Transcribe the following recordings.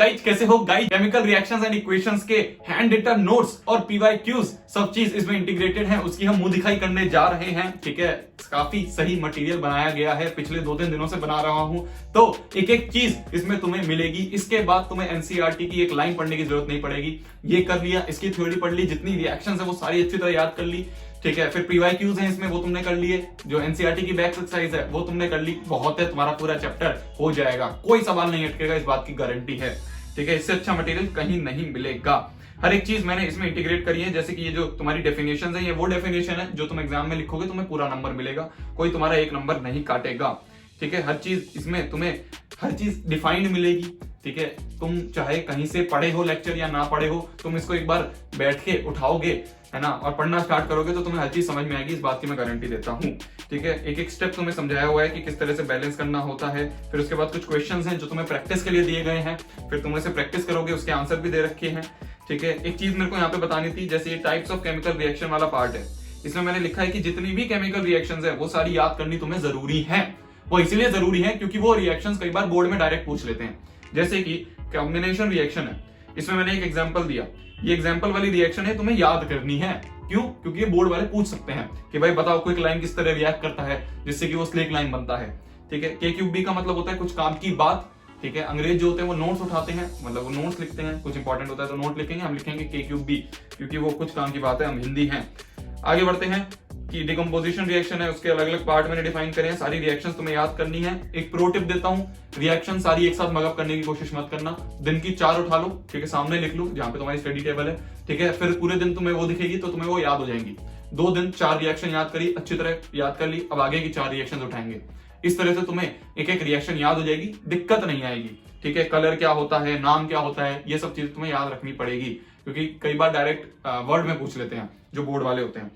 Guys, कैसे हो guys? Chemical reactions and equations के हैंड रिटन नोट्स और पीवाईक्यूज सब चीज इसमें इंटीग्रेटेड है, उसकी हम मुंह दिखाई करने जा रहे हैं। ठीक है, काफी सही मटेरियल बनाया गया है, पिछले 2-3 दिनों से बना रहा हूं, तो एक एक चीज इसमें तुम्हें मिलेगी। इसके बाद तुम्हें एनसीईआरटी की एक लाइन पढ़ने की जरूरत नहीं पड़ेगी। ये कर लिया, इसकी थ्योरी पढ़ ली, जितनी रिएक्शंस है वो सारी अच्छी तरह याद कर ली। ठीक है, फिर पीवाईक्यूज हैं इसमें, वो तुमने कर लिए। जो एनसीईआरटी की बैक एक्सरसाइज है वो तुमने कर ली। बहुत है, तुम्हारा पूरा चैप्टर हो जाएगा, कोई सवाल नहीं अटकेगा, इस बात की गारंटी है। ठीक है, इससे अच्छा मटेरियल कहीं नहीं मिलेगा। हर एक चीज मैंने इसमें इंटीग्रेट करी है, जैसे कि ये जो तुम्हारी डेफिनेशन है, ये वो डेफिनेशन है जो तुम एग्जाम में लिखोगे तुम्हें पूरा नंबर मिलेगा, कोई तुम्हारा एक नंबर नहीं काटेगा। ठीक है, हर चीज इसमें तुम्हें हर चीज डिफाइंड मिलेगी। ठीक है, तुम चाहे कहीं से पढ़े हो लेक्चर या ना पढ़े हो, तुम इसको एक बार बैठ के उठाओगे, है ना, और पढ़ना स्टार्ट करोगे तो तुम्हें हर चीज समझ में आएगी, इस बात की मैं गारंटी देता हूँ। ठीक है, एक एक स्टेप तुम्हें समझाया हुआ है कि किस तरह से बैलेंस करना होता है। फिर उसके बाद कुछ क्वेश्चंस हैं जो तुम्हें प्रैक्टिस के लिए दिए गए हैं, फिर तुम ऐसे प्रैक्टिस करोगे, उसके आंसर भी दे रखे हैं। ठीक है, एक चीज मेरे को यहाँ पे बतानी थी, जैसे ये टाइप्स ऑफ केमिकल रिएक्शन वाला पार्ट है, इसमें मैंने लिखा है कि जितनी भी केमिकल रिएक्शंस है वो सारी याद करनी तुम्हें जरूरी है। वो इसलिए जरूरी है क्योंकि वो रिएक्शंस कई बार बोर्ड में डायरेक्ट पूछ लेते हैं। जैसे कि कॉम्बिनेशन रिएक्शन है, इसमें मैंने एक एग्जांपल दिया, ये एग्जांपल वाली रिएक्शन है, तुम्हें याद करनी है। क्यों? क्योंकि ये बोर्ड वाले पूछ सकते हैं कि भाई बताओ क्विक लाइन किस तरह रिएक्ट करता है जिससे कि वो स्लेक लाइन बनता है। ठीक है, के क्यूब बी का मतलब होता है कुछ काम की बात। ठीक है, अंग्रेज जो होते हैं वो नोट्स उठाते हैं, मतलब वो नोट्स लिखते हैं, कुछ इंपॉर्टेंट होता है तो नोट लिखेंगे, हम लिखेंगे के क्यूब बी, क्योंकि वो कुछ काम की बात है, हम हिंदी हैं। आगे बढ़ते हैं कि डिकम्पोजिशन रिएक्शन है, उसके अलग अलग पार्ट मैंने डिफाइन करे हैं, सारी रिएक्शंस तुम्हें याद करनी है। एक प्रो टिप देता हूं, रिएक्शन सारी एक साथ मगअप करने की कोशिश मत करना, दिन की 4 उठा लो। ठीक है, सामने लिख लो जहां पे तुम्हारी स्टडी टेबल है। ठीक है, फिर पूरे दिन तुम्हें वो दिखेगी तो तुम्हें वो याद हो जाएंगी। 2 दिन 4 रिएक्शन याद करी, अच्छी तरह याद कर ली, अब आगे की 4 रिएक्शन उठाएंगे। इस तरह से तुम्हें एक एक रिएक्शन याद हो जाएगी, दिक्कत नहीं आएगी। ठीक है, कलर क्या होता है, नाम क्या होता है, ये सब चीज तुम्हें याद रखनी पड़ेगी, क्योंकि कई बार डायरेक्ट वर्ड में पूछ लेते हैं जो बोर्ड वाले होते हैं।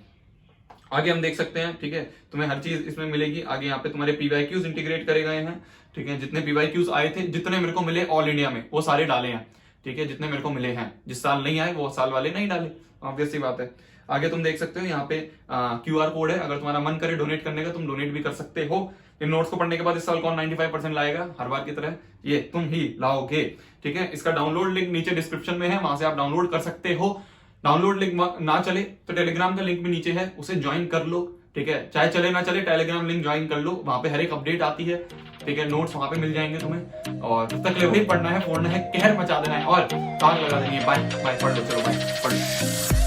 आगे हम देख सकते हैं। ठीक है, तुम्हें हर चीज इसमें मिलेगी। आगे यहाँ पे तुम्हारे पीवाईक्यूज इंटीग्रेट करे गए हैं। ठीक है, जितने पीवाईक्यूज आए थे, जितने मेरे को मिले ऑल इंडिया में, वो सारे डाले हैं। ठीक है, जितने मेरे को मिले हैं, जिस साल नहीं आए वो साल वाले नहीं डाले, ऑब्वियस सी बात है। आगे तुम देख सकते हो यहाँ पे QR कोड है, अगर तुम्हारा मन करे डोनेट करने का तुम डोनेट भी कर सकते हो। इन नोट्स को पढ़ने के बाद इस साल कौन 95% लाएगा हर बार की तरह? ये तुम ही लाओगे। ठीक है, इसका डाउनलोड लिंक नीचे डिस्क्रिप्शन में है, वहां से आप डाउनलोड कर सकते हो। डाउनलोड लिंक ना चले तो टेलीग्राम का लिंक भी नीचे है, उसे ज्वाइन कर लो। ठीक है, चाहे चले ना चले, टेलीग्राम लिंक ज्वाइन कर लो, वहां पे हर एक अपडेट आती है। ठीक है, नोट्स वहां पे मिल जाएंगे तुम्हें, और तब तक ले पढ़ना है, फोड़ना है, कहर मचा देना है और ताल लगा देनी है। बाय बाय, पढ़ लो, चलो बाय, पढ़ लो।